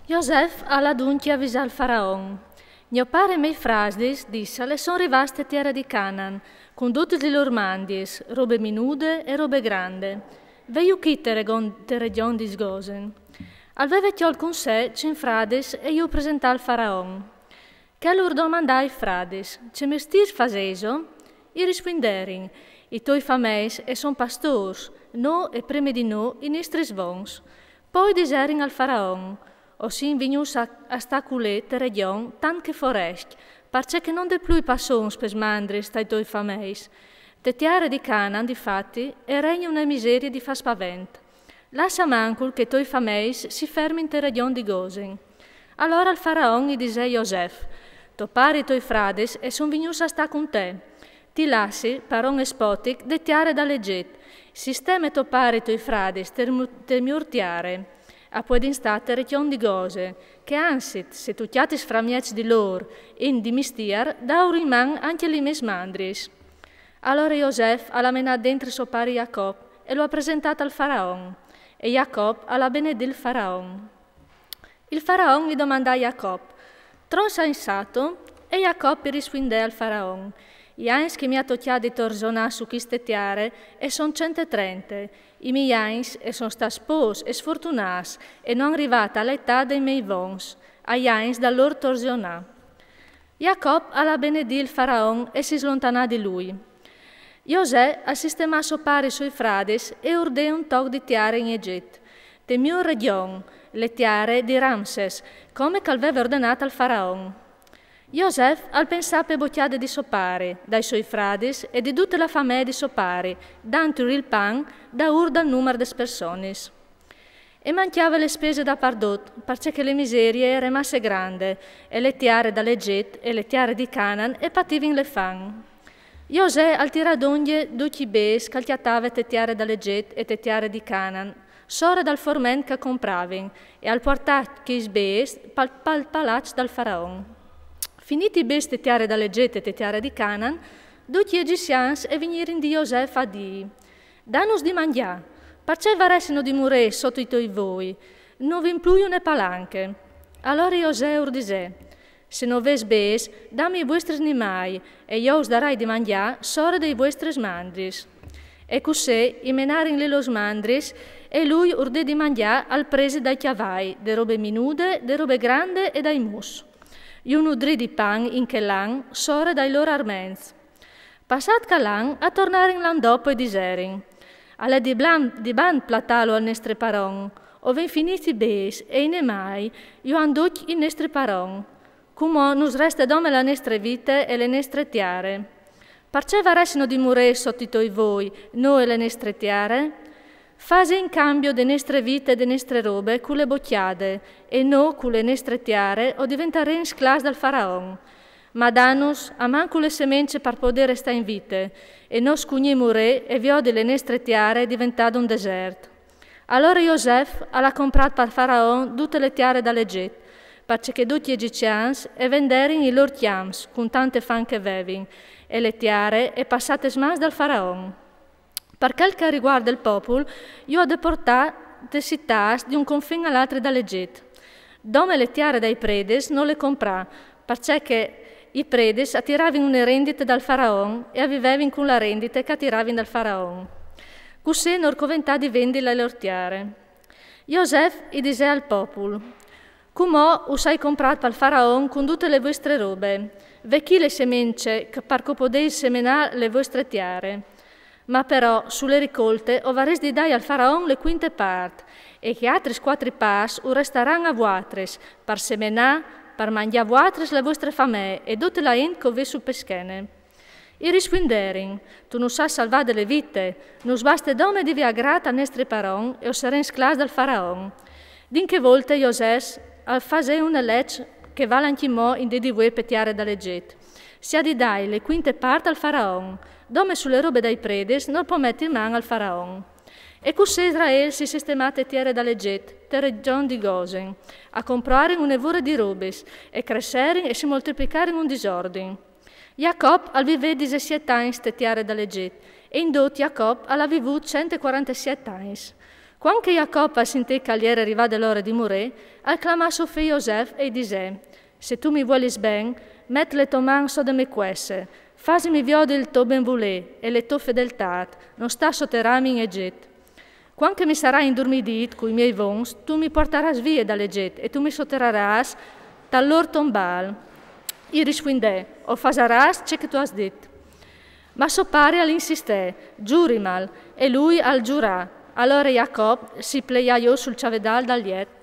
Josef alla dunque avvisa il faraon. Mio pare e mei frasdis, dissale, sono rivaste terra di Canaan, con tutti i loro mandis, robe minude e robe grande. Veiu chitte region di Sgosen. Alveve chiol con sé, cin frades, e io presentà al faraon. Che lor domandai frades, ce mestis faseso? I risponderin, i tuoi fameis e son pastors, no e preme di no, i nostri svons. Poi diserin al faraon, osì vignus a sta culette region, tant che forest, parce che non de plui passons pes mandris stai tuoi fameis. Te tiare di Canaan, difatti, e regna una miseria di fa spavent. Lascia mancul che tuoi fameis si fermi in te region di Gosen. Allora il faraon gli dise Josef, to pari tuoi frades e son vignus a sta con te. Ti lassi, paron espotic, de tiare dall'Egit. Sisteme to pari tuoi frades, te miurtiare. A poi d'instate region di Gose, che ansit, se tu chiatis framiec di lor, in di mistiar, da uriman anche li mes mandris. Allora Josef alla menà dentro suo pari Jacob e lo ha presentato al faraon, e Jacob alla benedì il faraon. Il faraon gli domandò a Jacob, tron sensato, e Jacob rispondè al faraon, Jains che mi ha tocchiato di torzonà su queste tiare e son 130, i miei Jains e son sta spos e sfortunas e non arrivata all'età dei miei vons, a Jains da loro torzonà. Jacob alla benedì il faraon e si slontanà di lui. José assistemà so pari sui frades e urde un toc di tiare in Egitto. Te mio region, le tiare di Ramses, come calveve ordinato al faraon. Josef al pensape bocchiade di sopari, dai suoi frades e di tutta la famiglia di sopari, dantur il pan da urda il numero des personis. E manchiava le spese da pardot, perché le miserie erano masse grande, e le tiare dall'Egitto e le tiare di Canaan e pativin le fan. José al tiradoglie duci bes calchiatave te tiare dall'Egitto e te tiare di Canaan, sore dal forment che compravin, e al portat che bes pal palazzo dal faraon. Finiti i bes te tiare dall'Egitto e te tiare di Canaan, duci egizians e venirin di Josef a di, danus di mangià, perché varessino di mure sotto i tuoi voi, non vi impluio ne palanche. Allora José urdisè, se non ves bes, dammi i vostri nimai, e io us darai di mangià sore dei vostri mandris. E così i menarin le los mandris, e lui urde di mangià al presi dai chiavai, de robe minude, de robe grande e dai mus. Io nudri di pan in che l'an, sore dai loro armenz. Passat calan, a tornare in l'an dopo e diserin, alle di ban platalo al nestre paron, ove infiniti bes, e in mai, io anduc in nestre paron, come nus resta dome la nostre vite e le nostre tiare. Perché varessino di mure sotto i tuoi voi, noi e le nostre tiare? Fase in cambio de nostre vite e de nostre robe cu le bocchiade, e no cu le nostre tiare o diventare sclas dal faraon. Ma danus a manco le semence per poter stare in vite, e no scugni mure e vio delle nostre tiare diventato un deserto. Allora Josef alla comprato per faraon tutte le tiare dall'Egitto, perché tutti gli egizians e venderin i loro chiams, con tante fan che vevin, e le tiare e passate smans dal faraon. Per quel che riguarda il popolo, io ho deportato le città di un confine all'altro dall'Egitto. Dome le tiare dai predes non le comprà, perché i predes attiravano una rendita dal faraon e avvivevano con la rendita che attiravano dal faraon. Così non coventà di vendere le loro tiare. Josef gli disse al popolo, come usai comprato al faraon con tutte le vostre robe, vecchi le semence per che potete semenare le vostre tiare. Ma però sulle ricolte ovares di dai al faraon le quinte part, e che altri 4 pas resteranno a vuatres, per semenà, per mangiare vuatres le vostre famiglie e tutte la int che ve su peschene. I risponderin, tu non sai salvare le vite, non sbaste dome di via grata a nostri paron e oseren sclas dal faraon. Din che volte Josef al fase una legge che vale anche mo in di voi petiare dall'Egitto. Sia di dai le quinte part al faraon, dome sulle robe dai predes non può mettere mano al faraon. E così Israele si sistemate tiere dall'Egitto, ter region di Gosen, a comprare un'evore di robes, e crescerin e si moltiplicarin un disordine. Jacob al vive 17 anni te tiare dall'Egitto, e in dot Jacob alla vivu 147 anni. Quando Jacob al sentì cagliere arrivare l'ora di morire, al clama suo figlio Joseph e disse: Se tu mi vuoi ben, met le tue mani sotto me quesse, fasimi viode il tuo benvolè e le tue fedeltà, non sta sotterrami in Egitto. Quando mi sarai indormidito con i miei vons, tu mi porterai via dall'Egitto e tu mi sotterrarai dall'or tombal. Io rispondei: O fasaras ciò che tu hai detto. Ma suo pare all'insisté: Giuri mal, e lui al giurà. Allora Jacob si pleiaiò sul ciavedal dal liet